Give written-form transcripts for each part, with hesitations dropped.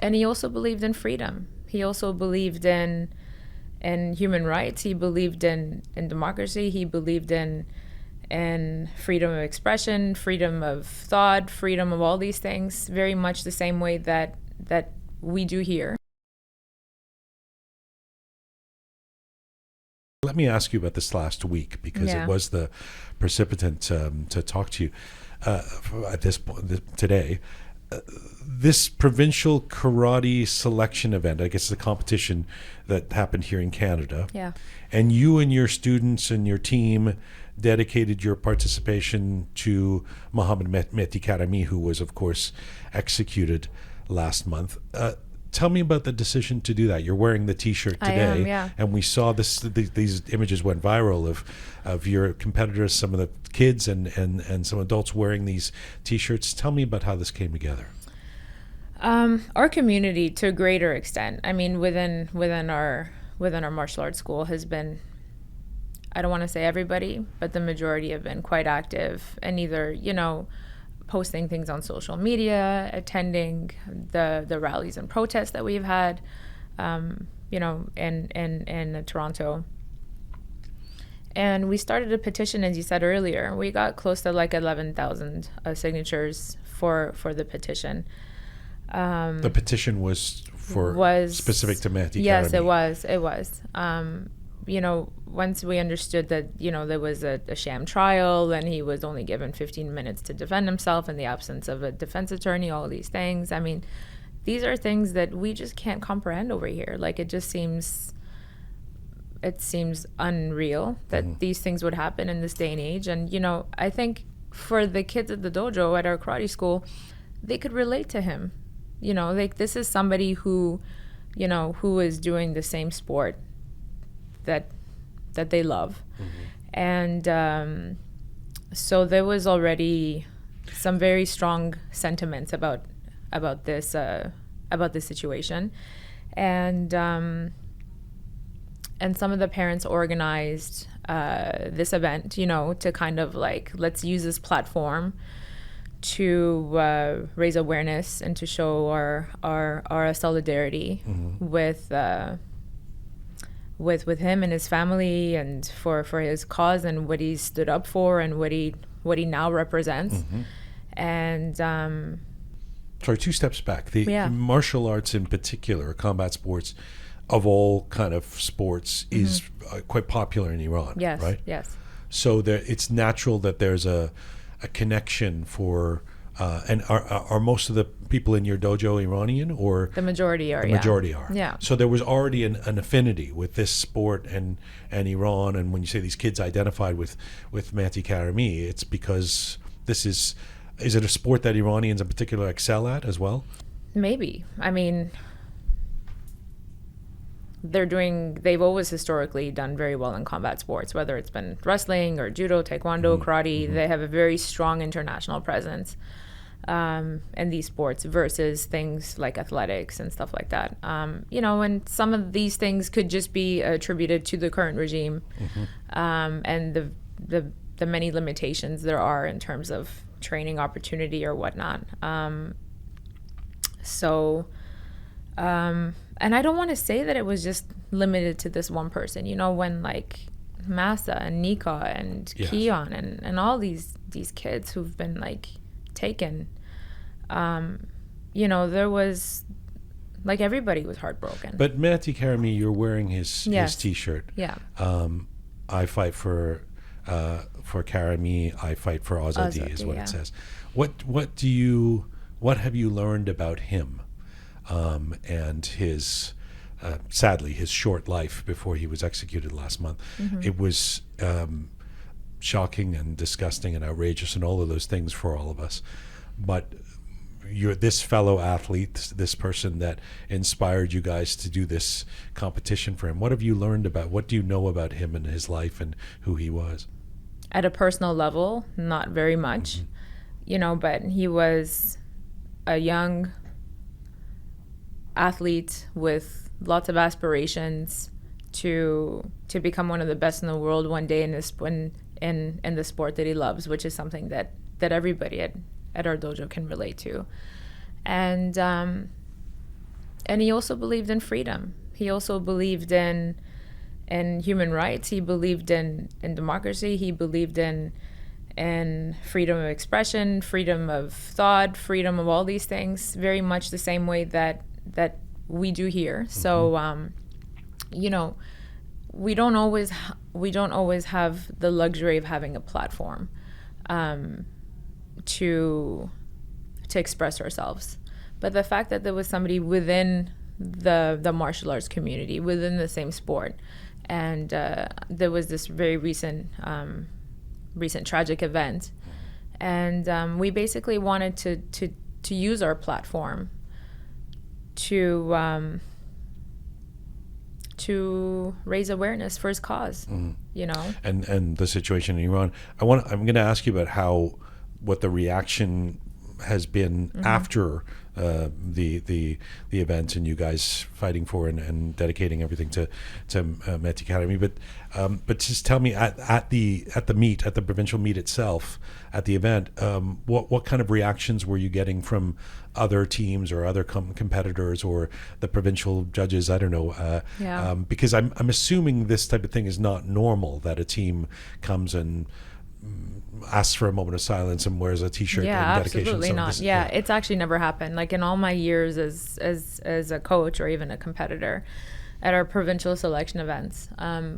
And he also believed in freedom. He also believed in human rights. He believed in democracy. He believed in freedom of expression, freedom of thought, freedom of all these things, very much the same way that we do here. Let me ask you about this last week, because it was the precipitant to talk to you at this point today. This provincial karate selection event, I guess it's a competition that happened here in Canada. Yeah. And you and your students and your team dedicated your participation to Mohammed Mehdi Karami, who was, of course, executed last month. Tell me about the decision to do that. You're wearing the T-shirt today, I am, yeah. And we saw these images went viral of your competitors, some of the kids and some adults wearing these T-shirts. Tell me about how this came together. Our community, to a greater extent, I mean, within our martial arts school, has been, I don't want to say everybody, but the majority have been quite active and either, posting things on social media, attending the rallies and protests that we've had, in Toronto. And we started a petition, as you said earlier. We got close to like 11,000 signatures for the petition. The petition was specific to Mehdi Karami. Yes, it was. Once we understood that, there was a sham trial and he was only given 15 minutes to defend himself in the absence of a defense attorney, all these things. I mean, these are things that we just can't comprehend over here. Like, it seems unreal that these things would happen in this day and age. And, I think for the kids at the dojo at our karate school, they could relate to him. This is somebody who is doing the same sport that they love. And so there was already some very strong sentiments about this situation, and some of the parents organized this event, to kind of like, let's use this platform to raise awareness and to show our solidarity with him and his family, and for his cause and what he stood up for and what he now represents. And sorry, 2 steps back. The martial arts in particular, combat sports of all kind of sports, is quite popular in Iran. Yes, right? Yes. So it's natural that there's a connection for. And are most of the people in your dojo Iranian, or the majority are? The majority are. Yeah. So there was already an affinity with this sport and Iran. And when you say these kids identified with Mehdi Karami, it's because this is it a sport that Iranians in particular excel at as well? Maybe. I mean, they've always historically done very well in combat sports, whether it's been wrestling or judo, taekwondo, karate. They have a very strong international presence in these sports versus things like athletics and stuff like that. And some of these things could just be attributed to the current regime and the many limitations there are in terms of training opportunity or whatnot. And I don't want to say that it was just limited to this one person. When like Masa and Nika and Keon and all these kids who've been like taken, there was like everybody was heartbroken. But Mehdi Karami, you're wearing his T-shirt. Yeah. I fight for Karami. I fight for Azadi is what it says. What have you learned about him? And his, sadly, his short life before he was executed last month. It was shocking and disgusting and outrageous and all of those things for all of us. But you're this fellow athlete, this person that inspired you guys to do this competition for him. What have you learned what do you know about him and his life and who he was? At a personal level, not very much, but he was a young athlete with lots of aspirations to become one of the best in the world one day in the sport that he loves, which is something that everybody at our dojo can relate to. And And he also believed in freedom. He also believed in human rights. He believed in democracy. He believed in freedom of expression, freedom of thought, freedom of all these things, very much the same way that we do here. So, you know, we don't always have the luxury of having a platform to express ourselves. But the fact that there was somebody within the martial arts community, within the same sport, and there was this very recent tragic event, and we basically wanted to use our platform to raise awareness for his cause, you know. And the situation in Iran. I'm going to ask you about what the reaction has been after the event, and you guys fighting for and dedicating everything to Mehdi Karami. But just tell me, at the provincial meet itself, at the event, what kind of reactions were you getting from other teams or other competitors or the provincial judges? I don't know. Because I'm assuming this type of thing is not normal, that a team comes and asks for a moment of silence and wears a T-shirt and dedication. Absolutely not. It's actually never happened. Like in all my years as a coach or even a competitor at our provincial selection events,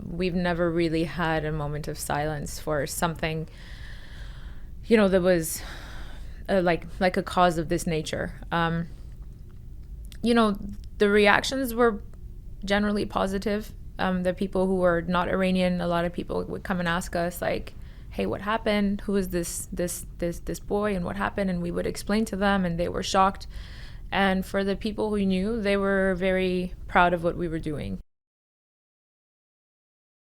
we've never really had a moment of silence for something, you know, that was like a cause of this nature. You know, the reactions were generally positive. The people who were not Iranian, a lot of people would come and ask us, like, hey, what happened? Who is this boy, and what happened? And we would explain to them, and they were shocked. And for the people who knew, they were very proud of what we were doing.